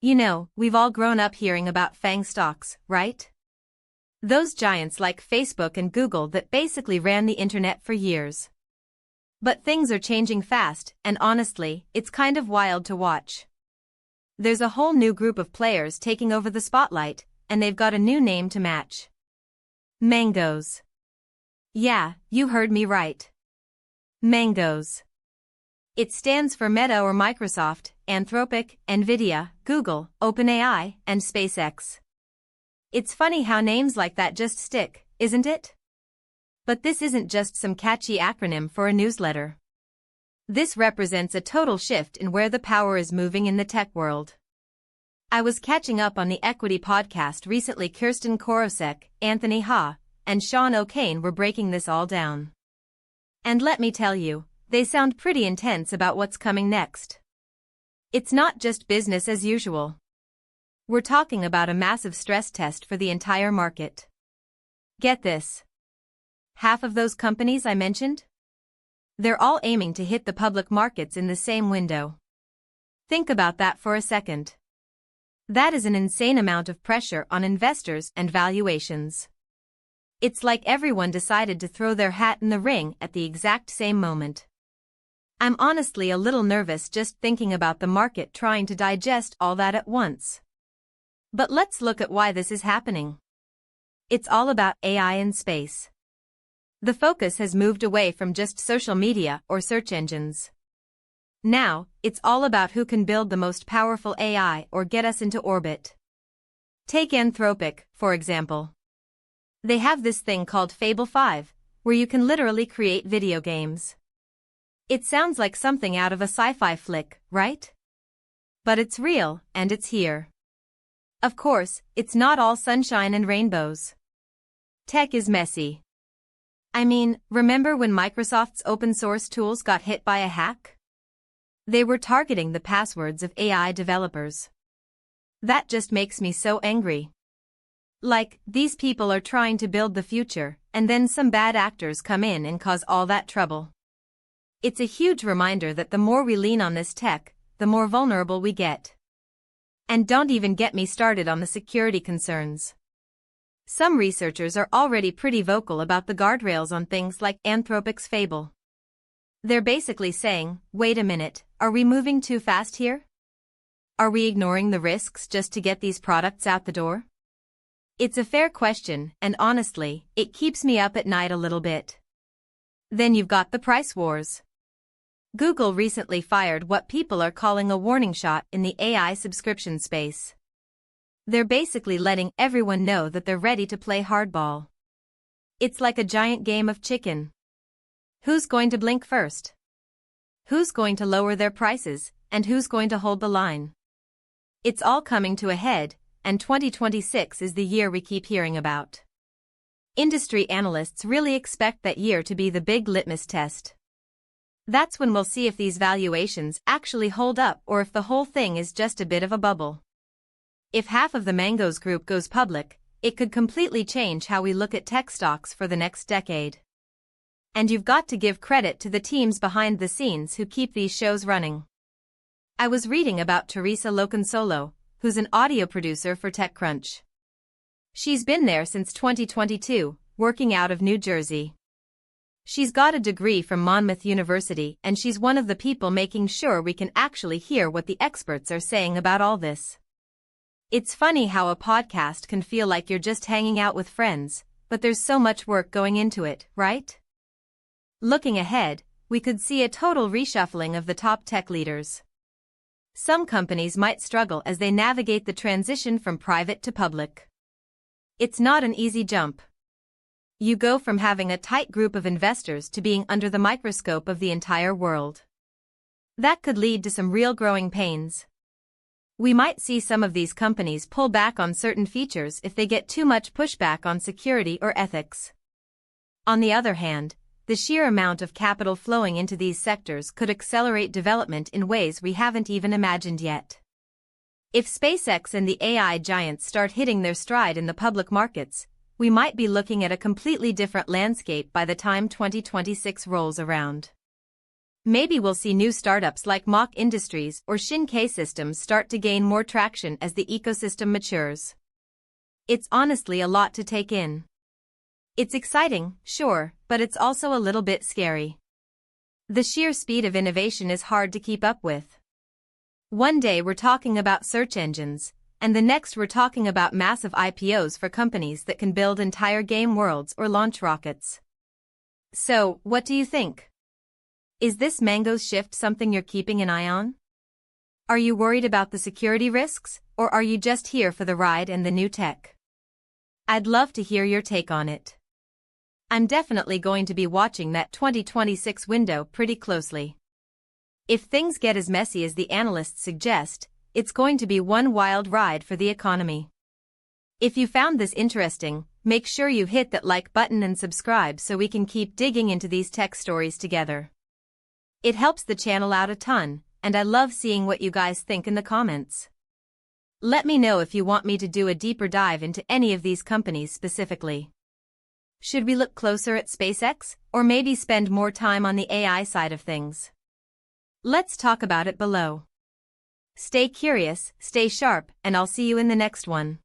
You know, we've all grown up hearing about FANG stocks, right? Those giants like Facebook and Google that basically ran the internet for years. But things are changing fast, and honestly, it's kind of wild to watch. There's a whole new group of players taking over the spotlight, and they've got a new name to match. Mangoes. Yeah, you heard me right. Mangoes. It stands for Meta or Microsoft, Anthropic, Nvidia, Google, OpenAI, and SpaceX. It's funny how names like that just stick, isn't it? But this isn't just some catchy acronym for a newsletter. This represents a total shift in where the power is moving in the tech world. I was catching up on the Equity podcast recently. Kirsten Korosek, Anthony Ha, and Sean O'Kane were breaking this all down. And let me tell you, they sound pretty intense about what's coming next. It's not just business as usual. We're talking about a massive stress test for the entire market. Get this. Half of those companies I mentioned? They're all aiming to hit the public markets in the same window. Think about that for a second. That is an insane amount of pressure on investors and valuations. It's like everyone decided to throw their hat in the ring at the exact same moment. I'm honestly a little nervous just thinking about the market trying to digest all that at once. But let's look at why this is happening. It's all about AI in space. The focus has moved away from just social media or search engines. Now, it's all about who can build the most powerful AI or get us into orbit. Take Anthropic, for example. They have this thing called Fable 5, where you can literally create video games. It sounds like something out of a sci-fi flick, right? But it's real, and it's here. Of course, it's not all sunshine and rainbows. Tech is messy. I mean, remember when Microsoft's open-source tools got hit by a hack? They were targeting the passwords of AI developers. That just makes me so angry. Like, these people are trying to build the future, and then some bad actors come in and cause all that trouble. It's a huge reminder that the more we lean on this tech, the more vulnerable we get. And don't even get me started on the security concerns. Some researchers are already pretty vocal about the guardrails on things like Anthropic's Fable. They're basically saying, wait a minute, are we moving too fast here? Are we ignoring the risks just to get these products out the door? It's a fair question, and honestly, it keeps me up at night a little bit. Then you've got the price wars. Google recently fired what people are calling a warning shot in the AI subscription space. They're basically letting everyone know that they're ready to play hardball. It's like a giant game of chicken. Who's going to blink first? Who's going to lower their prices, and who's going to hold the line? It's all coming to a head, and 2026 is the year we keep hearing about. Industry analysts really expect that year to be the big litmus test. That's when we'll see if these valuations actually hold up or if the whole thing is just a bit of a bubble. If half of the Mangoes group goes public, it could completely change how we look at tech stocks for the next decade. And you've got to give credit to the teams behind the scenes who keep these shows running. I was reading about Teresa Loconsolo, who's an audio producer for TechCrunch. She's been there since 2022, working out of New Jersey. She's got a degree from Monmouth University, and she's one of the people making sure we can actually hear what the experts are saying about all this. It's funny how a podcast can feel like you're just hanging out with friends, but there's so much work going into it, right? Looking ahead, we could see a total reshuffling of the top tech leaders. Some companies might struggle as they navigate the transition from private to public. It's not an easy jump. You go from having a tight group of investors to being under the microscope of the entire world. That could lead to some real growing pains. We might see some of these companies pull back on certain features if they get too much pushback on security or ethics. On the other hand, the sheer amount of capital flowing into these sectors could accelerate development in ways we haven't even imagined yet. If SpaceX and the AI giants start hitting their stride in the public markets, we might be looking at a completely different landscape by the time 2026 rolls around. Maybe we'll see new startups like Mach Industries or Shin-Kei Systems start to gain more traction as the ecosystem matures. It's honestly a lot to take in. It's exciting, sure, but it's also a little bit scary. The sheer speed of innovation is hard to keep up with. One day we're talking about search engines, and the next we're talking about massive IPOs for companies that can build entire game worlds or launch rockets. So, what do you think? Is this Mango's shift something you're keeping an eye on? Are you worried about the security risks, or are you just here for the ride and the new tech? I'd love to hear your take on it. I'm definitely going to be watching that 2026 window pretty closely. If things get as messy as the analysts suggest, it's going to be one wild ride for the economy. If you found this interesting, make sure you hit that like button and subscribe so we can keep digging into these tech stories together. It helps the channel out a ton, and I love seeing what you guys think in the comments. Let me know if you want me to do a deeper dive into any of these companies specifically. Should we look closer at SpaceX, or maybe spend more time on the AI side of things? Let's talk about it below. Stay curious, stay sharp, and I'll see you in the next one.